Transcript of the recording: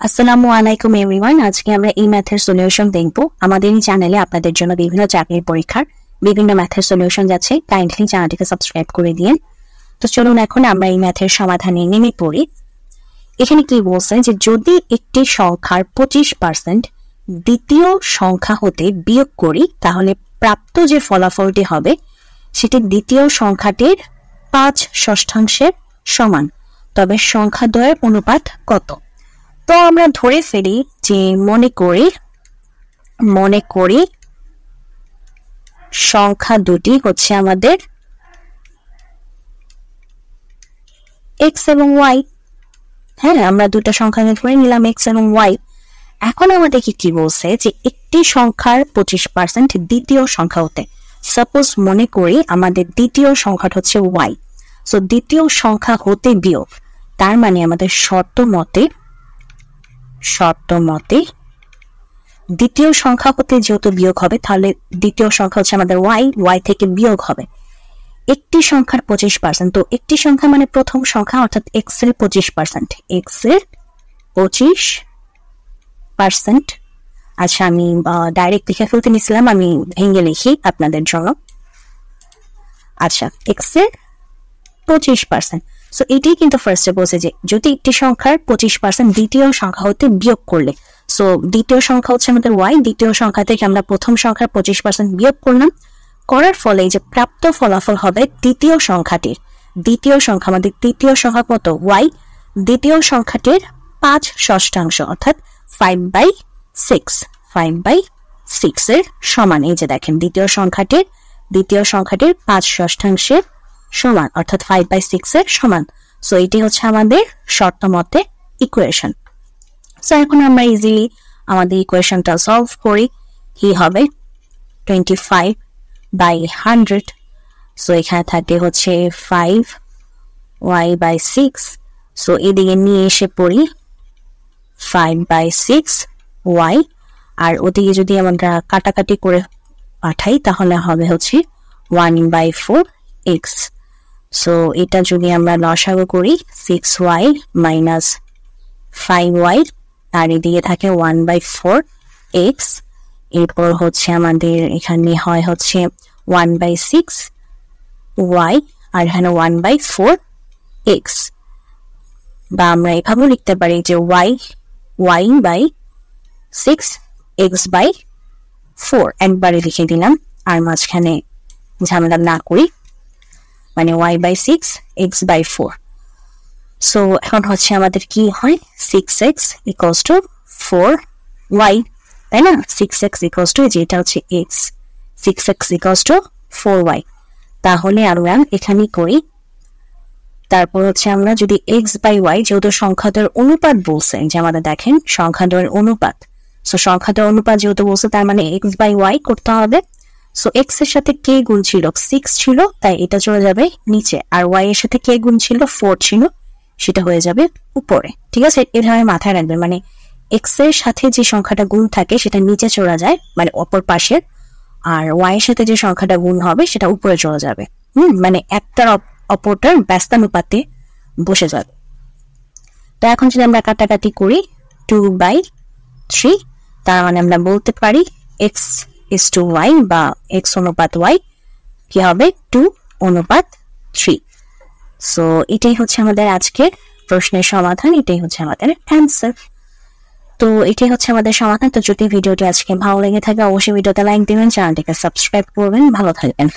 আসসালামু আলাইকুম এভরিওয়ান। আজকে আমরা এই ম্যাথের সলিউশন দেখব। আমাদের এই চ্যানেলে আপনাদের জন্য বিভিন্ন চাকরির পরীক্ষার বিভিন্ন ম্যাথের সলিউশন যাচ্ছে। কাইন্ডলি চ্যানেলটিকে সাবস্ক্রাইব করে দিন। তো চলুন এখন আমরা এই ম্যাথের সমাধানে নেমে পড়ি। এখানে কি বলছে যে যদি একটি সংখ্যার 25% দ্বিতীয় সংখ্যা হতে বিয়োগ করি তাহলে প্রাপ্ত যে ফলাফলটি হবে সেটি দ্বিতীয় সংখ্যাটির 5/6 সমান, তবে সংখ্যা দ্বয়ের অনুপাত কত? তো আমরা ধরে ফেলি যে মনে করি সংখ্যা দুটি হচ্ছে আমাদের x এবং y। হ্যাঁ, আমরা দুটো সংখ্যা ধরে নিলাম x এবং y। এখন আমাদেরকে কি বলছে যে একটি সংখ্যার 25% দ্বিতীয় সংখ্যা হতে, সাপোজ মনে করি আমাদের দ্বিতীয় সংখ্যাটা হচ্ছে y। সো দ্বিতীয় সংখ্যা হতে বিয়োগ, তার মানে আমাদের শর্ত মতে দ্বিতীয় সংখ্যা হতে যেহেতু বিয়োগ হবে তাহলে দ্বিতীয় সংখ্যা হচ্ছে আমাদের y থেকে বিয়োগ হবে একটি সংখ্যার 25%। তো একটি সংখ্যা মানে প্রথম সংখ্যা অর্থাৎ x এর 25%। আচ্ছা, আমি ডাইরেক্ট লিখে ফেলতে নিছিলাম, আমি ভেঙে লিখি আপনাদের জন্য। আচ্ছা, x এর 25%। সো এটাই কিন্তু ফার্স্টে বলছে যে যদি একটি সংখ্যার 25% দ্বিতীয় সংখ্যা হতে বিয়োগ করলে, সো দ্বিতীয় সংখ্যা হচ্ছে আমাদের y, দ্বিতীয় সংখ্যা থেকে আমরা প্রথম সংখ্যার 25% বিয়োগ করলাম, করার ফলে যে প্রাপ্ত ফলাফল হবে দ্বিতীয় সংখ্যাটির, আমাদের দ্বিতীয় সংখ্যা কত y, দ্বিতীয় সংখ্যাটির 5/6 অর্থাৎ 5/6 এর সমান। এই যে দেখেন দ্বিতীয় সংখ্যাটির 5/6 সমান অর্থাৎ 5/6 এর সমান। সো এটি হচ্ছে আমাদের শর্ত মতে ইকুয়েশন। সো এখন আমরা ইজিলি আমাদের ইকুয়েশনটা সলভ করি। কি হবে 25/100। সো এখানে থাকে হচ্ছে 5y/6। সো এদিকে নিয়ে এসে পড়ি 5/6y, আর ওদিকে যদি আমরা কাটাকাটি করে পাঠাই তাহলে হবে হচ্ছে 1/4x। সো এটা যদি আমরা লসাগু করি 6y - 5y, আর এদিকে থাকে 1/4x। এরপর হচ্ছে আমাদের এখানে হয় হচ্ছে 1/6y আর এখানে 1/4x, বা আমরা এভাবেও লিখতে পারি যে y/6 x/4 একবারে লিখে দিলাম, আর মাঝখানে ঝামেলা না করি, মানে y/6 x/4। সো এখন হচ্ছে আমাদের কি হয় 6x = 4y, তাই না? 6x = যেটা হচ্ছে x, 6x = 4y। তাহলে আমরা এখানে করি, তারপর হচ্ছে আমরা যদি x/y যেহেতু সংখ্যাদের অনুপাত বলছে, যে আমাদের দেখেন সংখ্যাদের অনুপাত, সো সংখ্যাদের অনুপাত যেহেতু বলছে তার মানে x/y করতে হবে। সো x এর সাথে k গুণ ছিল 6 ছিল, তাই এটা চলে যাবে নিচে, আর y এর সাথে k গুণ ছিল 4 ছিল, সেটা হয়ে যাবে উপরে। ঠিক আছে, এভাবে মাথায় রাখবেন, মানে x এর সাথে যে সংখ্যাটা গুণ থাকে সেটা নিচে চলে যায়, মানে অপর পাশে, আর y এর সাথে যে সংখ্যাটা গুণ হবে সেটা উপরে চলে যাবে। মানে একটার অপরটার ব্যস্তানুপাতে বসে যাবে। তো এখন যদি আমরা কাটাকাটি করি 2/3, তার মানে আমরা বলতে পারি x/y বা x অনুপাত y কি হবে 2/3। সো এটাই হচ্ছে আমাদের আজকের প্রশ্নের সমাধান, এটাই হচ্ছে আমাদের অ্যান্সার। তো এটাই হচ্ছে আমাদের সমাধান। তো যদি ভিডিওটি আজকে ভালো লেগে থাকে অবশ্যই ভিডিওতে লাইক দিবেন, চ্যানেলটিকে সাবস্ক্রাইব করবেন। ভালো থাকবেন।